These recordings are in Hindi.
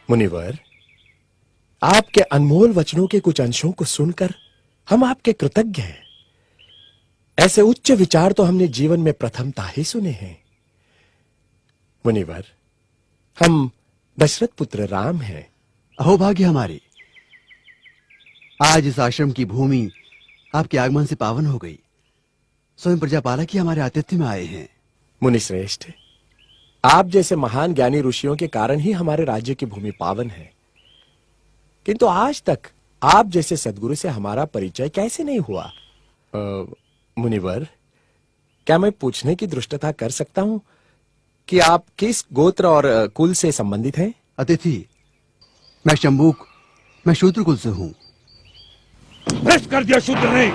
मुनिवर, आपके अनमोल वचनों के कुछ अंशों को सुनकर हम आपके कृतज्ञ हैं। ऐसे उच्च विचार तो हमने जीवन में प्रथमतः ही सुने हैं। मुनिवर, हम दशरथ पुत्र राम हैं। अहोभाग्य हमारी, आज इस आश्रम की भूमि आपके आगमन से पावन हो गई। स्वयं प्रजापालक ही हमारे आतिथ्य में आए हैं। मुनिश्रेष्ठ, आप जैसे महान ज्ञानी ऋषियों के कारण ही हमारे राज्य की भूमि पावन है, किंतु आज तक आप जैसे सद्गुरु से हमारा परिचय कैसे नहीं हुआ? मुनिवर, क्या मैं पूछने की धृष्टता कर सकता हूं कि आप किस गोत्र और कुल से संबंधित हैं? अतिथि, मैं शंभूक, मैं शूद्र कुल से हूं। भ्रष्ट कर दिया शूद्र ने,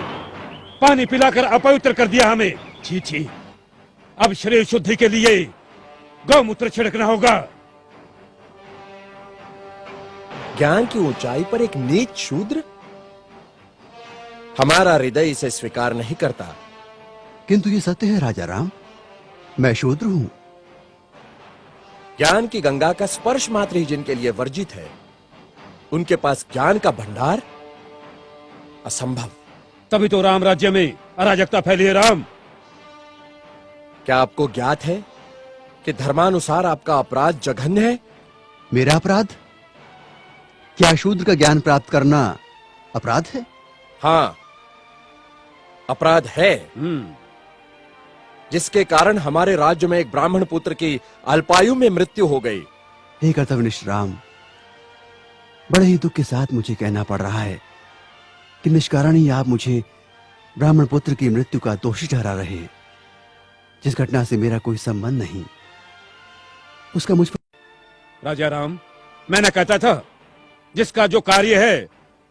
पानी पिलाकर अपवित्र कर दिया हमें। छी छी, अब शरीर शुद्धि के लिए गौमूत्र छिड़कना होगा। ज्ञान की ऊंचाई पर एक नीच शूद्र? हमारा हृदय इसे स्वीकार नहीं करता। किंतु ये सत्य है राजा राम, मैं शूद्र हूं। ज्ञान की गंगा का स्पर्श मात्र ही जिनके लिए वर्जित है, उनके पास ज्ञान का भंडार असंभव। तभी तो राम राज्य में अराजकता फैली है। राम, क्या आपको ज्ञात है कि धर्मानुसार आपका अपराध जघन्य है? मेरा अपराध? क्या शूद्र का ज्ञान प्राप्त करना अपराध है? हाँ, अपराध है, जिसके कारण हमारे राज्य में एक ब्राह्मण पुत्र की अल्पायु में मृत्यु हो गई। हे कर्तव्यनिष्ठ राम, बड़े ही दुख के साथ मुझे कहना पड़ रहा है कि निष्कारण ही आप मुझे ब्राह्मण पुत्र की मृत्यु का दोषी ठहरा रहे हैं, जिस घटना से मेरा कोई संबंध नहीं, उसका मुझ पर। राजा राम, मैंने कहता था जिसका जो कार्य है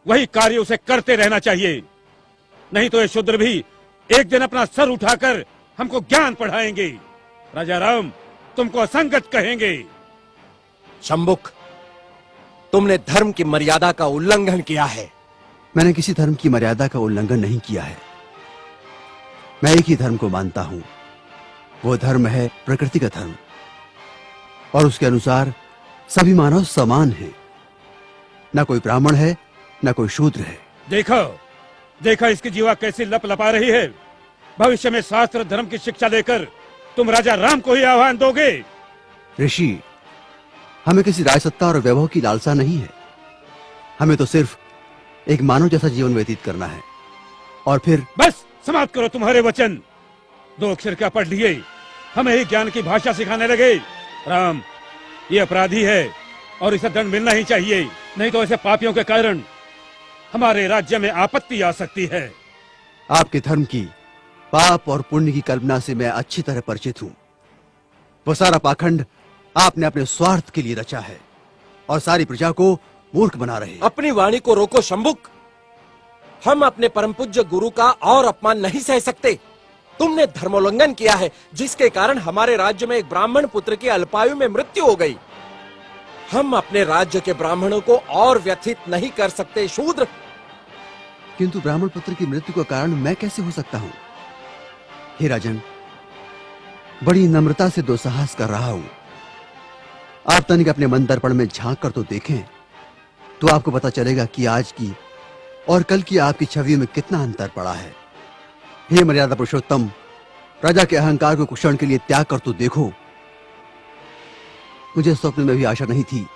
वही कार्य उसे करते रहना चाहिए, नहीं तो ये शूद्र भी एक दिन अपना सर उठाकर हमको ज्ञान पढ़ाएंगे। राजा राम, तुमको असंगत कहेंगे। शंभुक, तुमने धर्म की मर्यादा का उल्लंघन किया है। मैंने किसी धर्म की मर्यादा का उल्लंघन नहीं किया है। मैं एक ही धर्म को मानता हूं, वो धर्म है प्रकृति का धर्म, और उसके अनुसार सभी मानव समान हैं। न कोई ब्राह्मण है, न कोई शूद्र है। देखो देखो इसकी जीवा कैसी लप लपा रही है। भविष्य में शास्त्र धर्म की शिक्षा लेकर तुम राजा राम को ही आह्वान दोगे। ऋषि, हमें किसी राजसत्ता और वैभव की लालसा नहीं है। हमें तो सिर्फ एक मानव जैसा जीवन व्यतीत करना है, और फिर बस समाप्त करो तुम्हारे वचन। 2 अक्षर क्या पढ़ लिए, हमें ही ज्ञान की भाषा सिखाने लगे। राम, ये अपराधी है और इसे दंड मिलना ही चाहिए, नहीं तो ऐसे पापियों के कारण हमारे राज्य में आपत्ति आ सकती है। आपके धर्म की पाप और पुण्य की कल्पना से मैं अच्छी तरह परिचित हूं। वो सारा पाखंड आपने अपने स्वार्थ के लिए रचा है और सारी प्रजा को मूर्ख बना रहे। अपनी वाणी को रोको शंभुक। हम अपने परम पूज्य गुरु का और अपमान नहीं सह सकते। तुमने धर्मोल्लंघन किया है, जिसके कारण हमारे राज्य में एक ब्राह्मण पुत्र की अल्पायु में मृत्यु हो गई। हम अपने राज्य के ब्राह्मणों को और व्यथित नहीं कर सकते शूद्र। किंतु ब्राह्मण पुत्र की मृत्यु का कारण मैं कैसे हो सकता हूं? हे राजन, बड़ी नम्रता से दुस्साहस कर रहा हूं। आप तनिक अपने मन दर्पण में झांक कर तो देखें, तो आपको पता चलेगा कि आज की और कल की आपकी छवि में कितना अंतर पड़ा है। हे मर्यादा पुरुषोत्तम, राजा के अहंकार को कुछ क्षण के लिए त्याग कर तो देखो। मुझे स्वप्न में भी आशा नहीं थी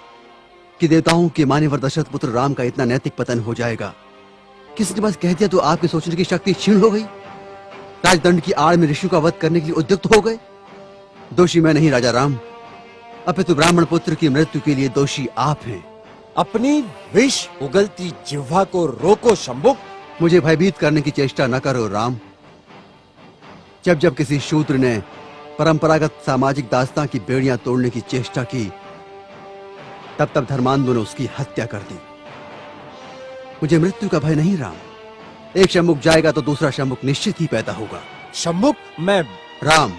कि देवताओं के मान्यवर दशरथ पुत्र राम का इतना नैतिक पतन हो जाएगा। किसी ने बस कह दिया तो आपके सोचने की शक्ति क्षीण हो गई। राजदंड की आड़ में ऋषियों का वध करने के लिए उद्युक्त हो गए। दोषी मैं नहीं राजा राम, अपितु ब्राह्मण पुत्र की मृत्यु के लिए दोषी आप हैं। अपनी विष उगलती जिह्वा को रोको शंभुक। मुझे भयभीत करने की चेष्टा न करो राम। जब जब किसी शूद्र ने परंपरागत सामाजिक दास्तां की बेड़ियां तोड़ने की चेष्टा की, तब तब धर्मांधों ने उसकी हत्या कर दी। मुझे मृत्यु का भय नहीं राम। एक शंभुक जाएगा तो दूसरा शंभुक निश्चित ही पैदा होगा। शंभुक, मैं राम,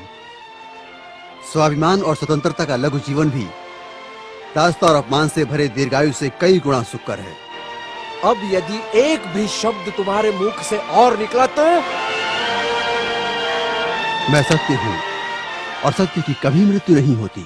स्वाभिमान और स्वतंत्रता का लघु जीवन भी दास्ता और अपमान से भरे दीर्घायु से कई गुणा सुकर है। अब यदि एक भी शब्द तुम्हारे मुख से और निकला तो मैं सत्य हूं और सत्य की कभी मृत्यु नहीं होती।